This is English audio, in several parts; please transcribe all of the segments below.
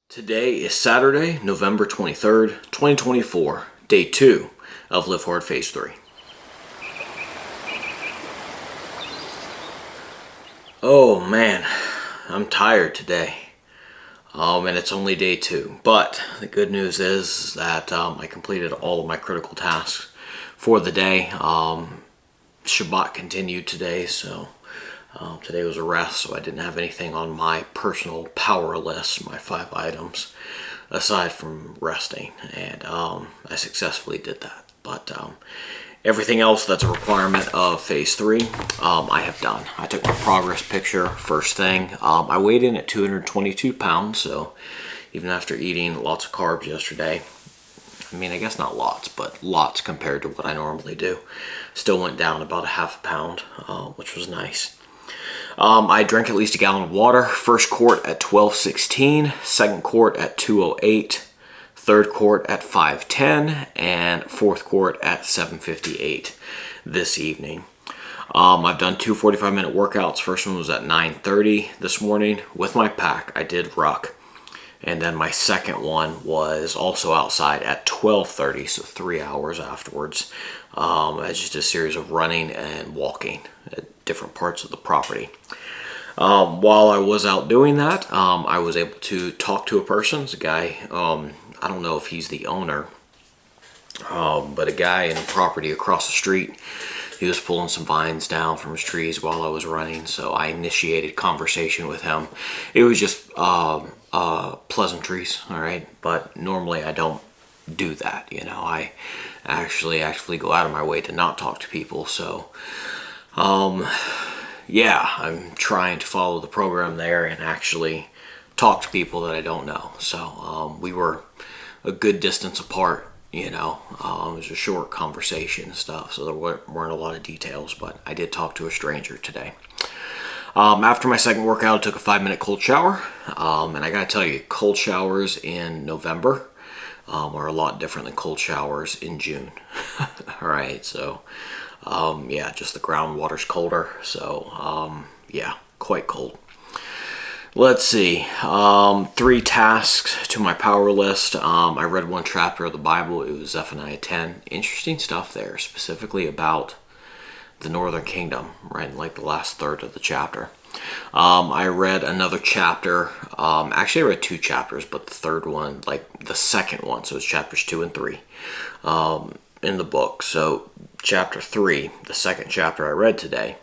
Today is Saturday, November 23rd, 2024, day 2 of LiveHard Phase 3. Oh man, I'm tired today. And it's only day 2. But the good news is that I completed all of my critical tasks for the day. Shabbat continued today, so today was a rest, so I didn't have anything on my personal power list, my 5 items, aside from resting, and I successfully did that. But everything else that's a requirement of Phase 3, I have done. I took my progress picture first thing. I weighed in at 222 pounds, so even after eating lots of carbs yesterday, I mean, I guess not lots, but lots compared to what I normally do, still went down about a half a pound, which was nice. I drank at least a gallon of water. First quart at 12:16, second quart at 2:08, third quart at 5:10, and fourth quart at 7:58 this evening. I've done 2 45-minute workouts. First one was at 9:30 this morning with my pack. I did ruck. And then my second one was also outside at 12:30, so 3 hours afterwards. It's just a series of running and walking at different parts of the property. While I was out doing that, I was able to talk to a person. It's a guy, I don't know if he's the owner, but a guy in a property across the street. He was pulling some vines down from his trees while I was running, so I initiated conversation with him. It was just pleasantries, all right? But normally I don't do that, you know. I actually go out of my way to not talk to people, so yeah, I'm trying to follow the program there and actually talk to people that I don't know. So we were a good distance apart, you know. It was a short conversation and stuff, so there weren't a lot of details, but I did talk to a stranger today. After my second workout, I took a 5-minute cold shower, and I gotta tell you, cold showers in November are a lot different than cold showers in June. All right, so yeah, just the groundwater's colder, so yeah, quite cold. Let's see, 3 tasks to my power list. I read 1 chapter of the Bible. It was Zephaniah 10. Interesting stuff there, specifically about the Northern Kingdom, right, like the last third of the chapter. I read another chapter. Actually, I read 2 chapters, but the third one, like the second one, so it's chapters 2 and 3 in the book. So chapter 3, the second chapter I read today,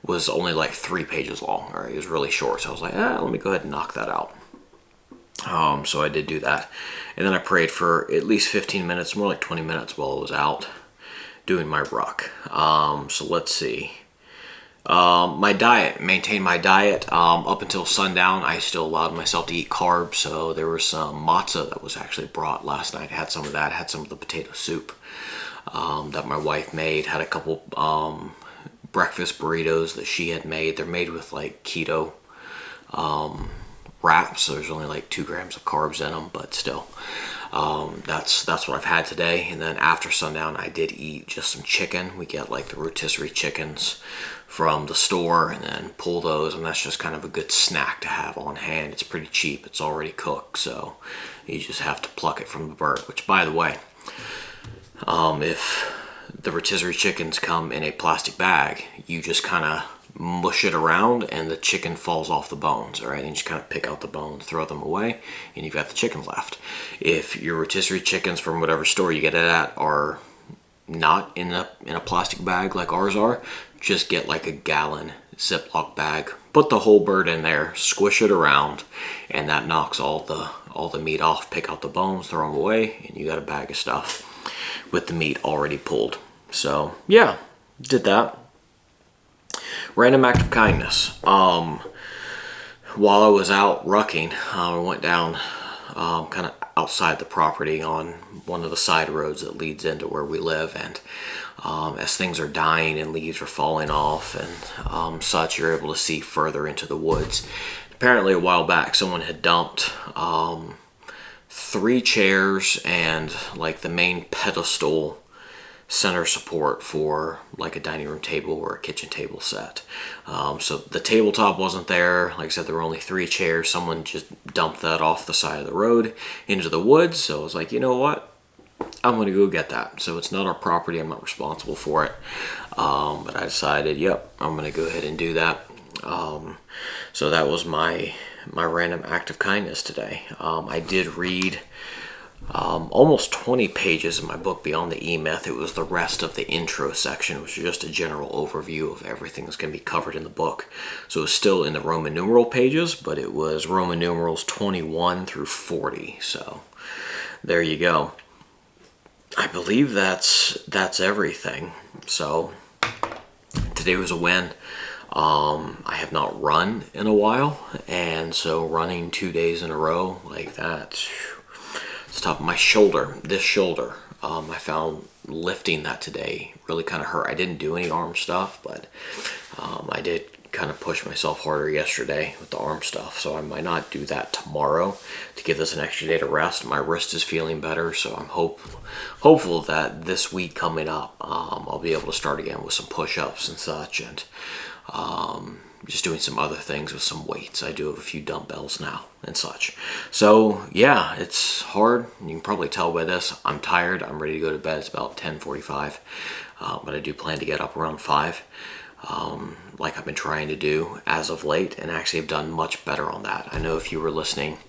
was only like 3 pages long. All right, it was really short, so I was like, let me go ahead and knock that out. So I did do that, and then I prayed for at least 15 minutes, more like 20 minutes while I was out doing my ruck. So let's see. My diet, maintained my diet up until sundown. I still allowed myself to eat carbs, so there was some matzah that was actually brought last night. I had some of that. I had some of the potato soup that my wife made. Had a couple breakfast burritos that she had made. They're made with like keto wraps, so there's only like 2 grams of carbs in them, but still. That's what I've had today. And then after sundown, I did eat just some chicken. We get like the rotisserie chickens from the store and then pull those, and that's just kind of a good snack to have on hand. It's pretty cheap. It's already cooked, so you just have to pluck it from the bird, which, by the way, if the rotisserie chickens come in a plastic bag, you just kind of mush it around and the chicken falls off the bones, all right? And you just kind of pick out the bones, throw them away, and you've got the chicken left. If your rotisserie chickens from whatever store you get it at are not in a plastic bag like ours are, just get like a gallon Ziploc bag, put the whole bird in there, squish it around, and that knocks all the meat off. Pick out the bones, throw them away, and you got a bag of stuff with the meat already pulled. So yeah, did that. Random act of kindness. While I was out rucking, I went down kind of outside the property on one of the side roads that leads into where we live, and as things are dying and leaves are falling off and such, you're able to see further into the woods. Apparently a while back someone had dumped 3 chairs and like the main pedestal center support for like a dining room table or a kitchen table set. So the tabletop wasn't there. Like I said, there were only 3 chairs. Someone just dumped that off the side of the road into the woods. So I was like, you know what? I'm going to go get that. So it's not our property. I'm not responsible for it. But I decided, yep, I'm going to go ahead and do that. So that was my random act of kindness today. I did read almost 20 pages of my book Beyond the E-Myth. It was the rest of the intro section, which is just a general overview of everything that's going to be covered in the book. So it was still in the Roman numeral pages, but it was Roman numerals 21 through 40. So there you go. I believe that's everything. So today was a win. I have not run in a while, and so running 2 days in a row like that, it's tough. My shoulder, this shoulder, I found lifting that today really kind of hurt. I didn't do any arm stuff, but I did kind of push myself harder yesterday with the arm stuff, so I might not do that tomorrow to give this an extra day to rest. My wrist is feeling better, so I'm hopeful that this week coming up, I'll be able to start again with some push-ups and such, and just doing some other things with some weights. I do have a few dumbbells now and such. So yeah, it's hard. You can probably tell by this. I'm tired. I'm ready to go to bed. It's about 10:45, but I do plan to get up around 5. Like I've been trying to do as of late, and actually have done much better on that. I know if you were listening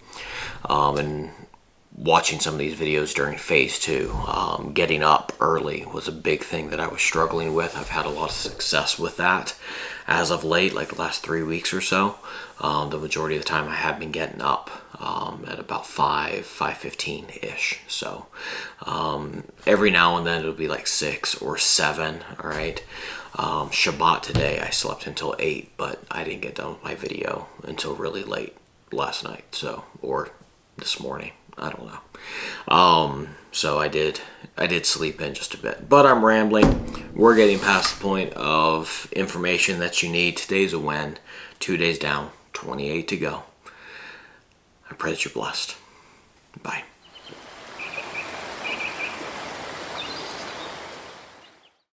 and watching some of these videos during phase 2, getting up early was a big thing that I was struggling with. I've had a lot of success with that as of late, like the last 3 weeks or so. The majority of the time I have been getting up at about 5:15-ish. So every now and then it'll be like 6 or 7, all right? Shabbat today I slept until 8, but I didn't get done with my video until really late last night, so, or this morning, I don't know. So I did sleep in just a bit, but I'm rambling. We're getting past the point of information that you need. Today's a win. 2 days down, 28 to go. I pray that you're blessed.